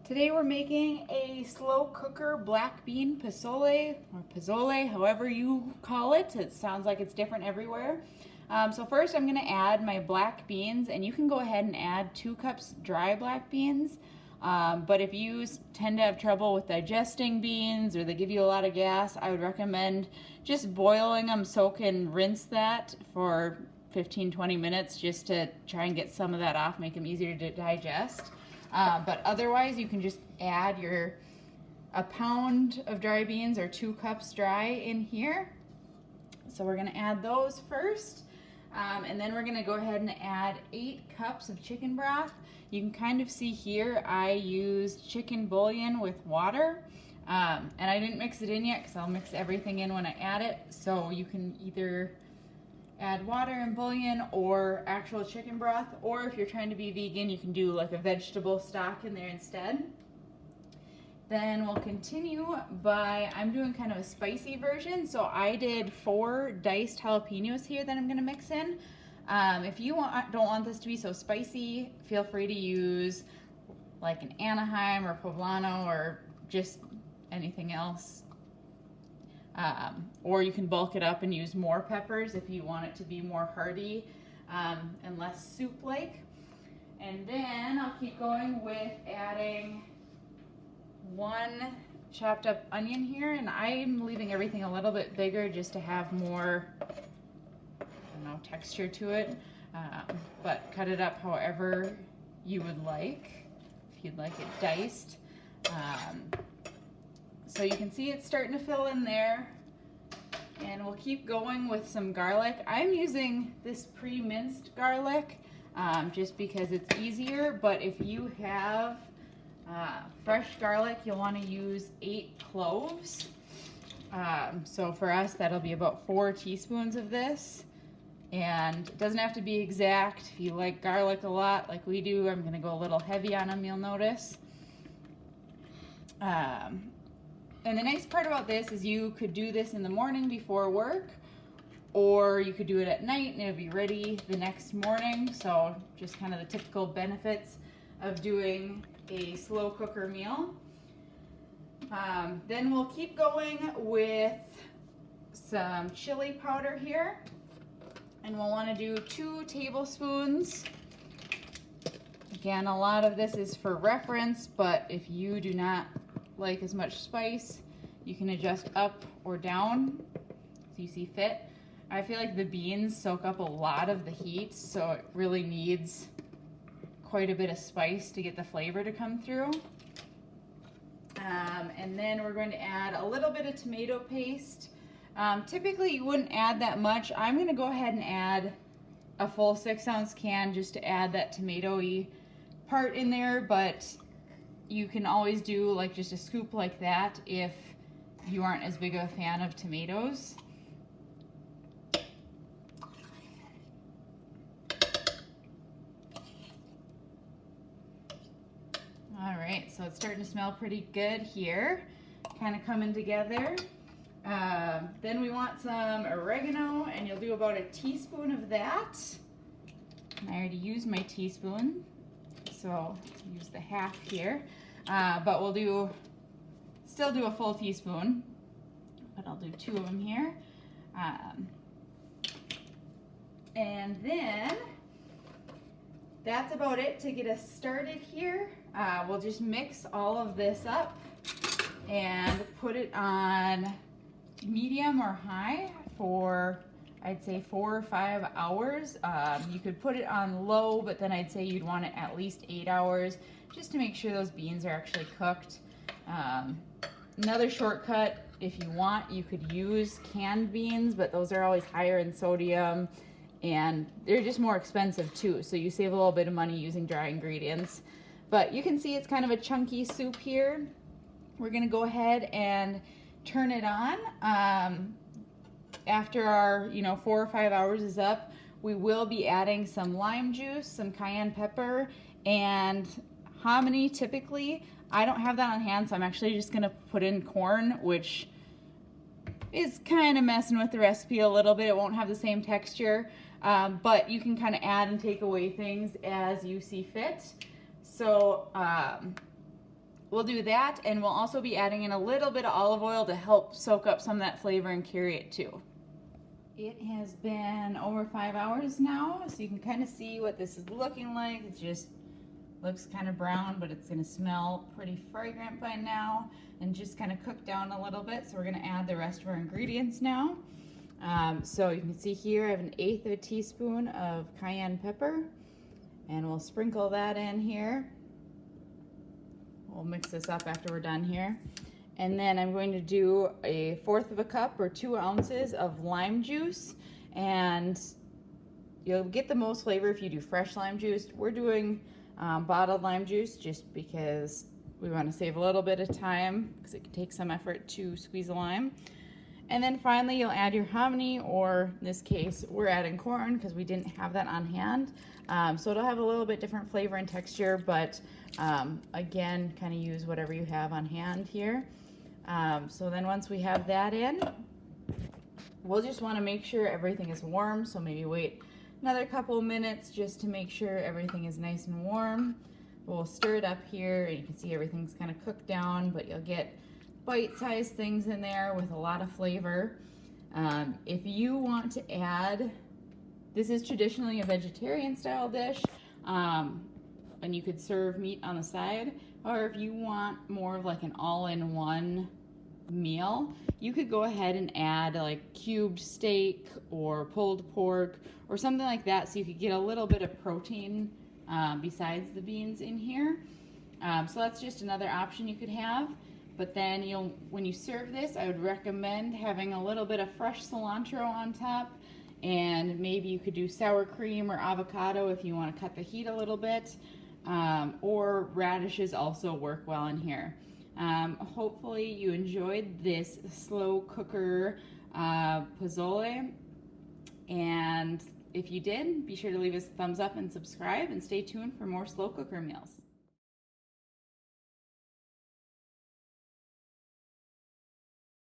Today we're making a slow cooker black bean pozole, or pozole, however you call it. It sounds like it's different everywhere. So first I'm going to add my black beans, and you can go ahead and add 2 cups dry black beans. But if you tend to have trouble with digesting beans or they give you a lot of gas, I would recommend just boiling them, soak and rinse that for 15-20 minutes just to try and get some of that off, make them easier to digest. But otherwise you can just add a pound of dry beans or 2 cups dry in here. So we're going to add those first. And then we're going to go ahead and add 8 cups of chicken broth. You can kind of see here I used chicken bouillon with water. And I didn't mix it in yet because I'll mix everything in when I add it. So you can either add water and bouillon or actual chicken broth, or if you're trying to be vegan, you can do like a vegetable stock in there instead. Then we'll continue by, I'm doing kind of a spicy version, so I did 4 diced jalapenos here that I'm going to mix in. If you don't want this to be so spicy, feel free to use like an Anaheim or poblano or just anything else. Or you can bulk it up and use more peppers if you want it to be more hearty and less soup-like. And then I'll keep going with adding 1 chopped up onion here, and I'm leaving everything a little bit bigger just to have more, I don't know, texture to it. But cut it up however you would like, if you'd like it diced. So you can see it's starting to fill in there, and we'll keep going with some garlic. I'm using this pre-minced garlic just because it's easier, but if you have fresh garlic, you'll want to use 8 cloves. So for us, that'll be about 4 teaspoons of this, and it doesn't have to be exact. If you like garlic a lot like we do, I'm going to go a little heavy on them, you'll notice. And the nice part about this is you could do this in the morning before work, or you could do it at night and it'll be ready the next morning. So just kind of the typical benefits of doing a slow cooker meal. Then we'll keep going with some chili powder here, and we'll want to do 2 tablespoons. Again, a lot of this is for reference, but if you do not like as much spice, you can adjust up or down as you see fit. I feel like the beans soak up a lot of the heat, so it really needs quite a bit of spice to get the flavor to come through. And then we're going to add a little bit of tomato paste. Typically you wouldn't add that much. I'm going to go ahead and add a full 6-ounce can just to add that tomatoey part in there, but you can always do like just a scoop like that if you aren't as big of a fan of tomatoes. All right, so it's starting to smell pretty good here, kind of coming together. Then we want some oregano, and you'll do about a teaspoon of that. And I already used my teaspoon, so I'll use the half here. But we'll still do a full teaspoon, but I'll do 2 of them here. And then that's about it to get us started here. We'll just mix all of this up and put it on medium or high for, I'd say, 4 or 5 hours. You could put it on low, but then I'd say you'd want it at least 8 hours just to make sure those beans are actually cooked. Another shortcut, if you want, you could use canned beans, but those are always higher in sodium and they're just more expensive too, so you save a little bit of money using dry ingredients. But you can see it's kind of a chunky soup here. We're gonna go ahead and turn it on. After our 4 or 5 hours is up, we will be adding some lime juice, some cayenne pepper, and hominy. Typically, I don't have that on hand, so I'm actually just gonna put in corn, which is kind of messing with the recipe a little bit. It won't have the same texture, but you can kind of add and take away things as you see fit. So we'll do that, and we'll also be adding in a little bit of olive oil to help soak up some of that flavor and carry it too. It has been over 5 hours now, so you can kind of see what this is looking like. It just looks kind of brown, but it's going to smell pretty fragrant by now and just kind of cook down a little bit. So we're going to add the rest of our ingredients now. So you can see here I have 1/8 of a teaspoon of cayenne pepper, and we'll sprinkle that in here. We'll mix this up after we're done here. And then I'm going to do 1/4 of a cup or 2 ounces of lime juice, and you'll get the most flavor if you do fresh lime juice. We're doing bottled lime juice just because we want to save a little bit of time because it can take some effort to squeeze a lime. And then finally you'll add your hominy, or in this case we're adding corn because we didn't have that on hand. So it'll have a little bit different flavor and texture, but again, kind of use whatever you have on hand here. So then once we have that in, we'll just want to make sure everything is warm, so maybe wait another couple minutes just to make sure everything is nice and warm. We'll stir it up here, and you can see everything's kind of cooked down, but you'll get bite-sized things in there with a lot of flavor. If you want to add, this is traditionally a vegetarian style dish, and you could serve meat on the side. Or if you want more of like an all-in-one meal, you could go ahead and add like cubed steak or pulled pork or something like that, so you could get a little bit of protein besides the beans in here. So that's just another option you could have. But then when you serve this, I would recommend having a little bit of fresh cilantro on top, and maybe you could do sour cream or avocado if you want to cut the heat a little bit, or radishes also work well in here. Hopefully you enjoyed this slow cooker pozole, and if you did, be sure to leave us a thumbs up and subscribe, and stay tuned for more slow cooker meals.